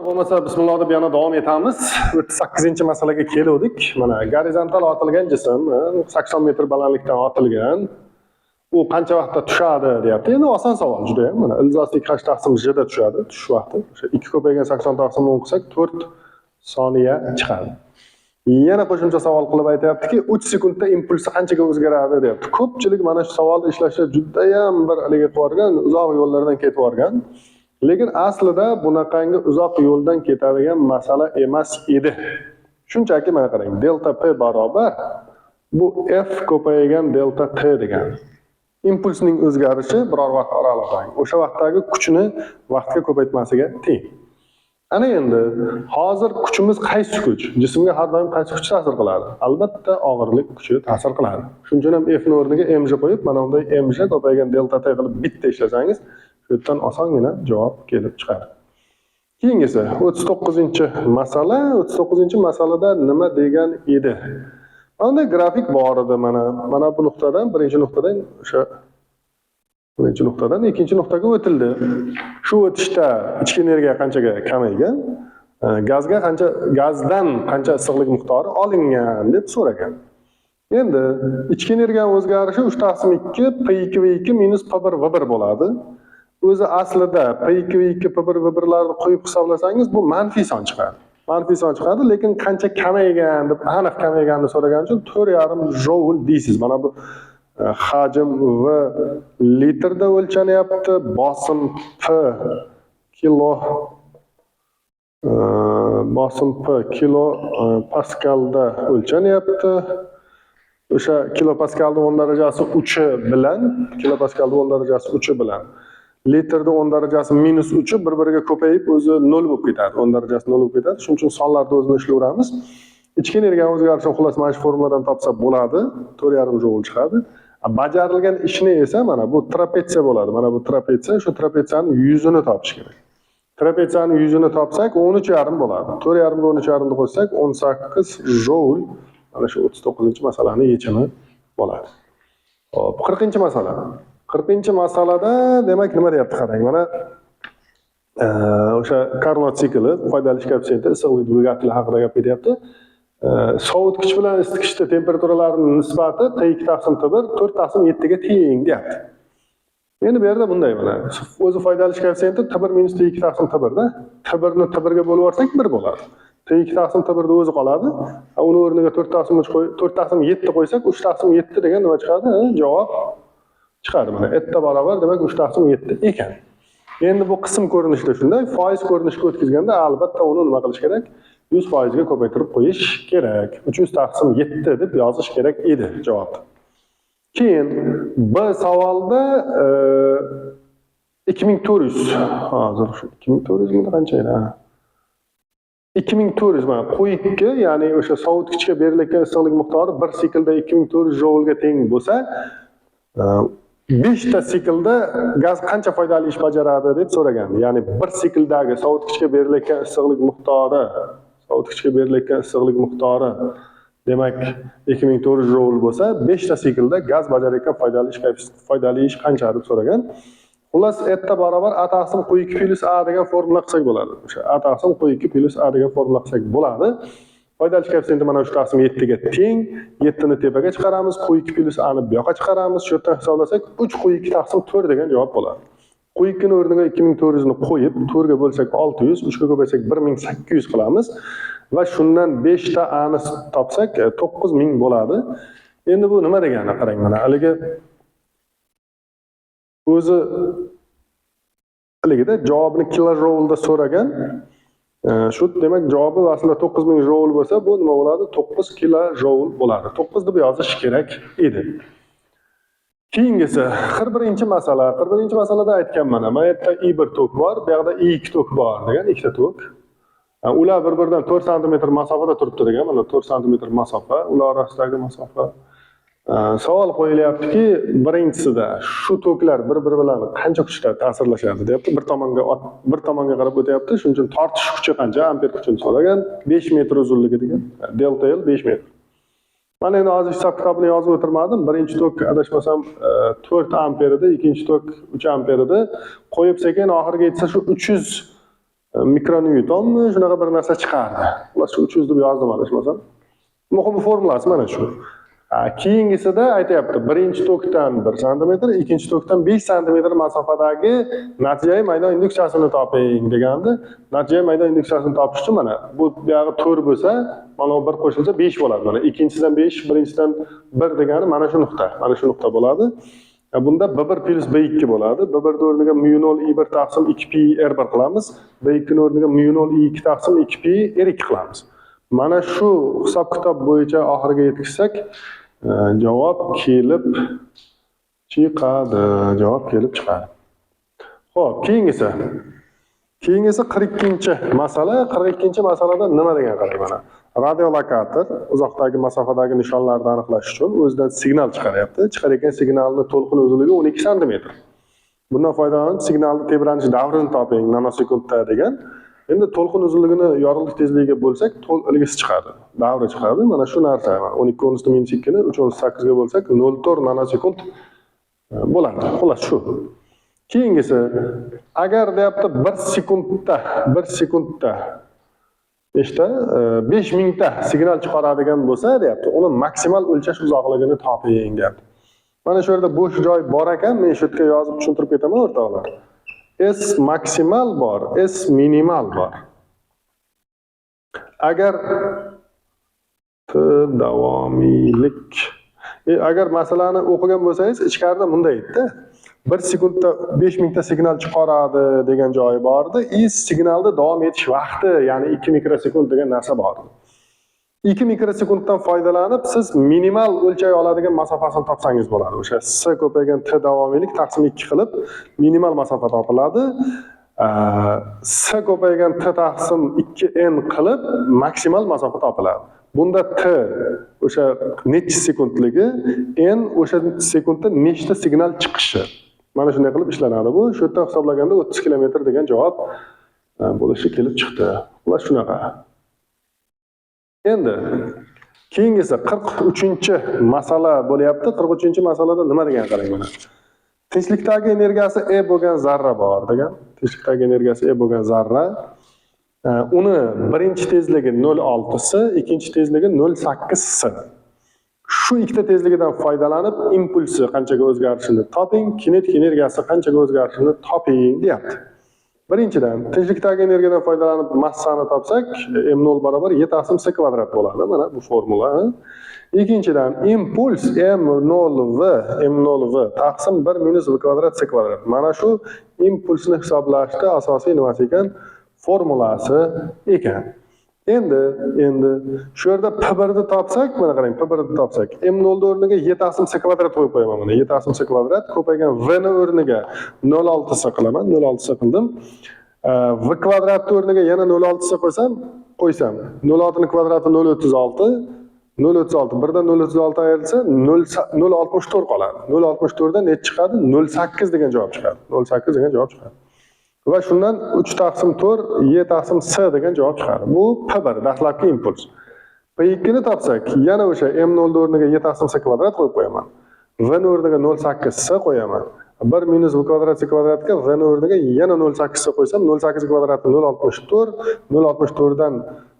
Bo'lmasa bismillah deb yana davom etamiz. 38-masalaga keldik. Mana gorizontal otilgan jism 80 metr balandlikdan otilgan. U qancha vaqtda tushadi deyapti. Endi oson savol juda ham. Mana ilzoslik h taqsim j da tushadi, tushish vaqti. O'sha 2 ko'paygan 80 taqsim 10 qilsak 4 soniya chiqadi. Yana qo'shimcha savol qilib aytayaptiki, 3 sekundda impulsi qanchaga o'zgaradi deyapti. Ko'pchilik mana shu savolni ishlashda juda ham bir haligi qilib uzoq yo'llardan ketib borgan. Lekin aslida bunaqangi uzoq yo'ldan ketadigan masala emas edi. Shunchaki mana qarang, delta p barobar bu f ko'paygan delta t degan. Impulsning o'zgarishi biror vaqt oralig'idagi o'sha vaqtdagi kuchni vaqtga ko'paytmasiga teng. Ana endi hozir kuchimiz qaysi kuch? Jismga har doim qaysi kuch ta'sir qiladi? Albatta og'irlik kuchi ta'sir qiladi. Shuning uchun ham f ni o'rniga mj qo'yib, mana bunday mj ko'paygan delta t qilib bitta ishlasangiz, yerdan osongina javob kelib chiqadi. Keyingisi 39-masala. 39-masalada nima degan edi? Mana grafik bor edi mana bu nuqtadan birinchi nuqtadan o'sha birinchi nuqtadan ikkinchi nuqtaga o'tildi. Shu o'tishda ichki energiya qanchaga kamaygan? Gazdan qancha issiqlik miqdori olingan deb so'ragan. Endi ichki energiyaning o'zgarishi 3/2 P2V2 minus P1 V1 bo'ladi. O'zi aslida P2 V2 P1 V1larni qo'yib hisoblasangiz bu manfiy son chiqadi. Manfiy son chiqadi, lekin qancha kamaygan deb aniq kamayganini so'ragan uchun 4,5 joule deysiz. Mana bu hajm v litrda o'lchanyapti, bosim p kilo paskalda o'lchanyapti. O'sha kilopaskalda 10 darajasi 3 bilan kilopaskalda 10 darajasi 3 bilan litrda 10 darajasi minus 3 bir-biriga ko'payib o'zi 0 bo'lib ketadi. 10 darajasi 0 bo'lib ketadi. Shuning uchun sonlarni o'zini ishlayveramiz. Ichki energiyaning o'zgarishini xullas mana shu formuladan topsa bo'ladi. 4,5 joule chiqadi. Bajarilgan ishni esa mana bu trapetsiya bo'ladi. Mana bu trapetsiya, shu trapetsiyaning yuzini topish kerak. Trapetsiyaning yuzini topsak 13,5 bo'ladi. 4,5 ga 13,5 ni qo'shsak 18 joule. Mana shu 39-masalaning yechimi bo'ladi. Xo'p, 40-masala. 40-masalada demak nima deyapti qarang. Mana o'sha Carnot sikli, foydali ish koeffitsiyenti, issiqlik dvigateli haqida gap ketyapti. Sovutgich bilan isitgichda temperaturalarining nisbati T2/T1 4/7 ga teng deyapti. Endi bu yerda bunday mana. O'zi foydali ish koeffitsiyenti T1 minus T2/T1 da. T1 ni T1 ga bo'lib yuborsak 1 bo'ladi. T2/T1 da o'zi qoladi. Uni o'rniga 4/7 qo'ysak 3/7 degan nima chiqadi? Javob chiqadi mana. Etta barobar demak 3/7 ekan. Endi bu qism ko'rinishida shunday, foiz ko'rinishga o'tkazganda albatta uni nima qilish kerak? 100% ga ko'paytirib qo'yish kerak. 300/7 deb yozish kerak edi javob. Keyin B savolda 2400 hozir shu 2400 menda qancha edi? 2400 mana qo'yikka, ya'ni o'sha sovutgichga berilayotgan issiqlik miqdori 1 siklda 2400 joule ga teng bo'lsa, 5 ta siklda gaz qancha foydali ish bajaradi deb so'ragan. Ya'ni 1 sikldagi sovutgichga berilayotgan issiqlik miqdori demak 2400 joule bo'lsa, 5 ta siklda gaz bajarayotgan foydali ish qancha deb so'ragan. Xullas etta barobar A/Q2 plus A degan formula qilsak bo'ladi. O'sha A/Q2 plus A degan formula qilsak bo'ladi. Foydali ish koeffitsiyenti mana 3/7 ga teng. 7 ni tepaga chiqaramiz, Q2 plus A ni bu yoqqa chiqaramiz. Shu yerdan hisoblasak 3 Q2/4 degan javob bo'ladi. Q2 ni o'rniga 2400 ni qo'yib, 4 ga bo'lsak 600, 3 ga ko'paysak 1800 qilamiz va shundan 5 ta A ni topsak 9000 bo'ladi. Endi bu nima degani? Qarang mana, haligi o'zi haligida javobni kilojoulda so'ragan. Shu demak javobi aslida 9000 joule bo'lsa, bu nima bo'ladi? 9 kilojoule bo'ladi. 9 deb yozish kerak edi. Keyingisi 41-masala. 41-masalada aytganman, mana yerda I1 tok bor, bu yerda I2 tok bor degan ikkita tok. Ular bir-biridan 4 cm masofada turibdi degan, mana 4 cm masofa, ular orasidagi masofa. Savol qo'yilyaptiki, birinchisida shu toklar bir-biri bilan qancha kuchda ta'sirlashadi deyapti. Bir tomonga qarab o'tyapti. Shuning uchun tortish kuchi qancha? Amper kuchini so'ragan. 5 metr uzunligi degan. Delta L 5 metr. Mana endi hozir hisob kitobini yozib o'tirmadim. Birinchi tok adashmasam 4 amper edi, ikkinchi tok 3 amper edi. Qo'yib sekin oxiriga yetsa shu 300 mikronewtonmi shunaqa bir narsa chiqardi. Xullas shu 300 deb yozdim adashmasam. Muhim formulasi mana shu. Keyingisida aytayapti, birinchi tokdan 1 santimetr, ikkinchi tokdan 5 santimetr masofadagi natijaviy maydon induksiyasini toping degandi. Natijaviy maydon induksiyasini topish uchun mana bu buyog'i 4 bo'lsa, mana bu 1 qo'shilsa 5 bo'ladi. Mana ikkinchisidan 5, birinchidan 1 degani mana shu nuqta. Mana shu nuqta bo'ladi. Bunda B1 plus B2 bo'ladi. B1 o'rniga mu0 I1 taqsim 2pi R1 qilamiz. B2 o'rniga mu0 I2 taqsim 2pi R2 qilamiz. Mana shu hisob-kitob bo'yicha oxiriga yetkazsak, javob kelib chiqadi. Xo'p, keyingisi 42-masala. 42-masalada nima degan qarang mana. Radiolokator uzoqdagi masofadagi nishonlarni aniqlash uchun o'zidan signal chiqaryapti. Chiqarayotgan signalning to'lqin uzunligi 12 santimetr. Bundan foydalanib signalning tebranish davrini toping nanosekundda degan. Endi to'lqin uzunligini yorug'lik tezligiga bo'lsak, to'lqinligisi chiqadi. Davri chiqadi. Mana shu narsa. 12 - 2 ni 3/8 ga bo'lsak 0,4 nanosekund bo'ladi. Xullas shu. Keyingisi, agar deyapti 1 sekundda işte 5000 ta signal chiqaradigan bo'lsa deyapti, uni maksimal o'lchash uzoqligini toping deyapti. Mana shu yerda bo'sh joy bor ekan, men shu yerga yozib tushuntirib ketaman o'rtoqlar. S maksimal bor, S minimal bor. Agar davomiylik agar masalani o'qigan bo'lsangiz, ichkarida bunday aytdi. 1 sekundda 5000 ta signal chiqaradi degan joyi bordi. Signalda davom etish vaqti, ya'ni 2 mikrosekund degan narsa bor. 2 mikrosekunddan foydalanib siz minimal o'lchay oladigan masofasini topsangiz bo'ladi. O'sha S ko'paygan T davomiylik taqsim 2 qilib minimal masofa topiladi. S ko'paygan T taqsim 2n qilib maksimal masofa topiladi. Bunda T o'sha necha sekundligi, n o'sha sekundda nechta signal chiqishi. Mana shunday qilib ishlanadi bu. Shu yerdan hisoblaganda 30 kilometr degan javob bo'lishi kelib chiqdi. Ular shunaqa. Endi keyingisi 43-masala bo'lyapti. 43-masalada nima degan qarang mana. Tinchlikdagi energiyasi E bo'lgan zarra bor degan. Tinchlikdagi energiyasi E bo'lgan zarra. Uni birinchi tezligi 0,6 s, ikkinchi tezligi 0,8 s. Shu ikkita tezligidan foydalanib impulsi qanchaga o'zgarishini toping, kinetik energiyasi qanchaga o'zgarishini toping deyapti. Birinchidan, tinchlikdagi energiyadan foydalanib massani topsak, m0 barobar y taqsim s kvadrat bo'ladi. Mana bu formula. Ikkinchidan, impuls m0v taqsim 1 minus v kvadrat s kvadrat. Mana shu impulsni hisoblashda asosiy nimasi ekan? Formulasi ekan. Endi shu yerda P1 ni topsak, mana qarang, P1 ni topsak, m0 o'rniga y taqsim s kvadrat qo'yib qo'yaman mana. Y taqsim s kvadrat ko'paygan v ni o'rniga 0,6 s qilaman, 0,6 s qildim. V kvadrat o'rniga yana 0,6 s qo'ysam, 0,6 ni kvadrati 0,36, 0,36 birdan 0,36 ayrilsa 0,64 qoladi. 0,64 dan net chiqadi? 0,8 degan javob chiqadi. 0,8 degan javob chiqadi. Va shundan 3 taqsim 4 y taqsim s degan javob chiqadi. Bu P1 dastlabki impuls. P2 ni topsak, yana o'sha m0 o'rniga y taqsim s kvadrat qo'yib qo'yaman. V ni o'rniga 0,8 s qo'yaman. 1 minus v kvadrat s kvadratga v ni o'rniga yana 0,8 s qo'ysam, 0,8 kvadrati 0,64, 0,64 dan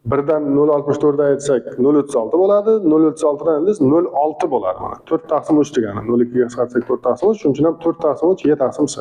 1 dan 0,64 dan aytsak 0,36 bo'ladi. 0,36 dan 0,6 bo'ladi mana. 4 taqsim 3 degani. 0,2 ga qisqartsak 4 taqsim 3, shuning uchun ham 4 taqsim 3 y taqsim s.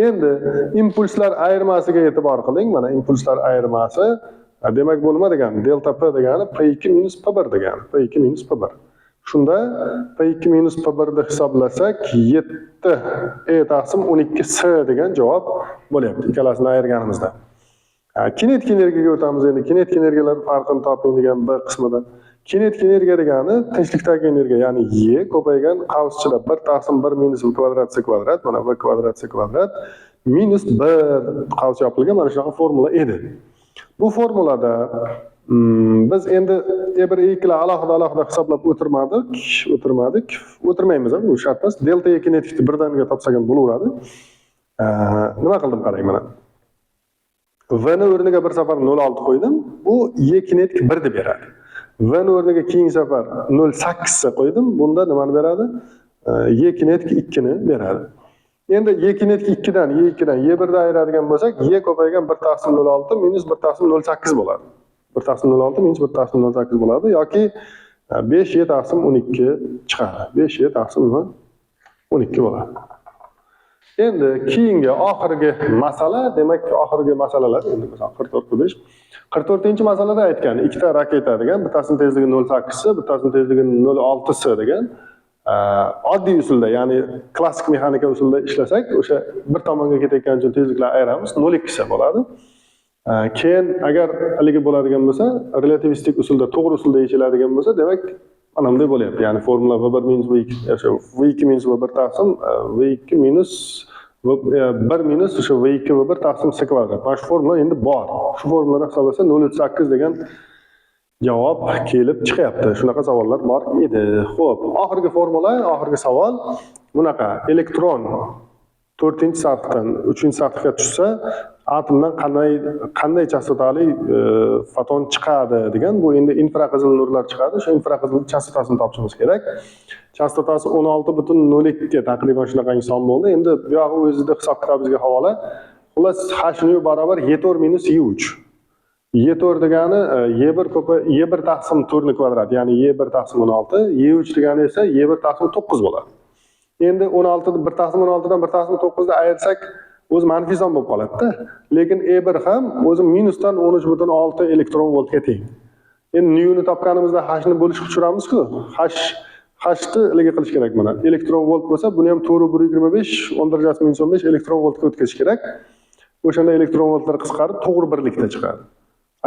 Endi impulslar ayirmasiga e'tibor qiling. Mana impulslar ayirmasi, demak bu nima degani? Delta P degani P2 minus P1 degani. P2 minus P1. Shunda P2 minus P1 ni hisoblasak 7 E taqsim 12 S degan javob bo'lyapti. Ikkalasini ayirganimizda. Kinetik energiyaga o'tamiz endi. Kinetik energiyalar farqini toping degan B qismida. Kinetik energiya degani tinchlikdagi energiya, ya'ni Y ko'paygan qavs ichida 1 taqsim 1 minus v kvadrat s kvadrat, mana v kvadrat s kvadrat minus 1 qavs yopilgan mana shunaqa formula edi. Bu formulada biz endi E1-E2 alohida hisoblab o'tirmaymiz, bu shart emas. Delta E kinetikni birdaniga topsak ham bo'laveradi. Nima qildim qarang mana. V ni o'rniga bir safar 0,6 qo'ydim. Bu Y kinetik 1 deb beradi. V ni o'rniga keyingi safar 0,8 qo'ydim. Bunda nimani beradi? Y kinetik 2 ni beradi. Endi y netga 2 dan y2 dan y1 dan ayiradigan bo'lsak, y ko'paygan 1/06 minus 1/08 bo'ladi. 1/06 minus 1/08 bo'ladi yoki 5y taqsim 12 chiqadi. 5y taqsim 12 bo'ladi. Endi keyingi oxirgi masala, demak oxirgi masalalar endi masalan 44-5. 44-masalada aytgan ikkita raketa degan, bittasining tezligi 0.8 si, bittasining tezligi 0.6 si degan oddiy usulda, ya'ni klassik mexanika usulida ishlasak, o'sha bir tomonga ketayotgan uchun tezliklarni ayiramiz, 0.2 si bo'ladi. Keyin agar haligi bo'ladigan bo'lsa, relativistik usulda, to'g'ri usulda yechiladigan bo'lsa, demak mana bunday bo'lyapti. Ya'ni formula v1 minus v2, v2 minus v1 taqsim v2 minus 1 minus o'sha v2 v1 taqsim s kvadrat. Mana shu formula endi bor. Shu formulani hisoblasa 0.8 degan javob kelib chiqyapti. Shunaqa savollar bor edi. Xo'p, oxirgi formula, oxirgi savol bunaqa. Elektron 4-sathdan 3-sathga tushsa, atomdan qanday chastotali foton chiqadi degan. Bu endi infraqizil nurlar chiqadi. Shu infraqizil chastotasini topishimiz kerak. Chastotasi 16.02 ga taqriban shunaqangi son bo'ldi. Endi bu yog'i o'zida hisob kitobimizga havola. Xullas h nu barobar y4 minus y3. y4 degani y1 ko'pa y1 taqsim 4 ni kvadrat, ya'ni y1 taqsim 16, y3 degani esa y1 taqsim 9 bo'ladi. Endi 16 1 taqsim 16 dan 1 taqsim 9 ni ayirsak, o'zi manfiy son bo'lib qoladi-da. Lekin e1 ham o'zi minusdan 13.6 elektron voltga teng. Endi nu ni topganimizda h ni bo'lishga tushiramiz-ku. H ni ilga qilish kerak mana. Elektron volt bo'lsa, buni ham 4/25 10⁻⁻15 elektron voltga o'tkazish kerak. O'shanda elektron voltlar qisqarib, to'g'ri birlikda chiqadi.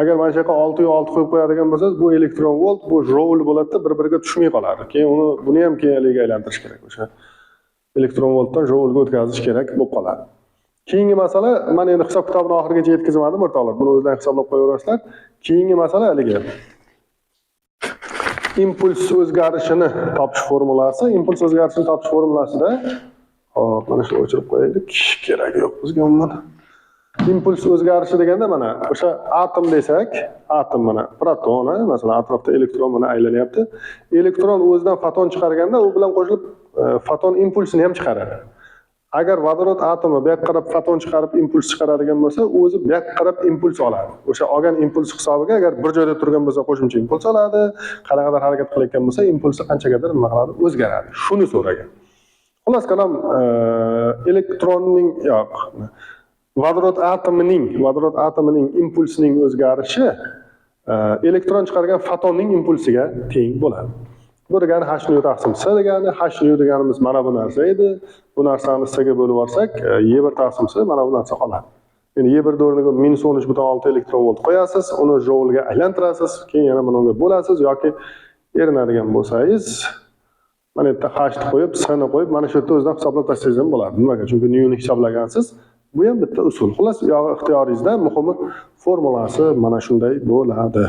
Agar mana shu yoqqa 6 yo 6 qo'yib qo'yadigan bo'lsangiz, bu elektron volt, bu joule bo'ladi-da, bir-biriga tushmay qoladi. Keyin buni ham keyinligiga aylantirish kerak. O'sha elektron voltdan joulga o'tkazish kerak bo'lib qoladi. Keyingi masala, men endi hisob kitobini oxirigacha yetkazmadim o'rtoqlar. Buni o'zingizlar hisoblab qo'yaverasizlar. Keyingi masala haligi. Impuls o'zgarishini topish formulasi. Impuls o'zgarishini topish formulasida, hop, mana shu o'chirib qo'yaylik. Kerak yo'q bizga umuman. Impuls o'zgarishi deganda mana o'sha atom desak, atom mana proton, masalan, atrofda elektron mana aylanyapti. Elektron o'zidan foton chiqarganda, u bilan qo'shilib foton impulsini ham chiqaradi. Agar vodorod atomi bu yoqqa qarab foton chiqarib impuls chiqaradigan bo'lsa, o'zi bu yoqqa qarab impuls oladi. O'sha olgan impuls hisobiga agar bir joyda turgan bo'lsa, qo'shimcha impuls oladi. Qanaqadir harakat qilayotgan bo'lsa, impulsi qanchagadir nima qiladi? O'zgaradi. Shuni so'ragan. Xullas kalom, elektronning yo'q. Vodorod atomining impulsining o'zgarishi elektron chiqargan fotonning impulsiga teng bo'ladi. Bu degani h nu taqsim s degani, h nu deganimiz mana bu narsa edi. Bu narsani s ga bo'lib olsak, y1 taqsim s mana bu narsa qoladi. Endi y1 o'rniga -13.6 elektron volt qo'yasiz, uni joulga aylantirasiz, keyin yana bunga bo'lasiz yoki erinadigan bo'lsangiz, mana bu yerda h ni qo'yib, s ni qo'yib, mana shu yerda o'zidan hisoblab tashlasangiz ham bo'ladi. Nimaga? Chunki nu ni hisoblagansiz. Bu ham bitta usul. Xullas, yog'i ixtiyoringizda, muhimi formulasi mana shunday bo'ladi.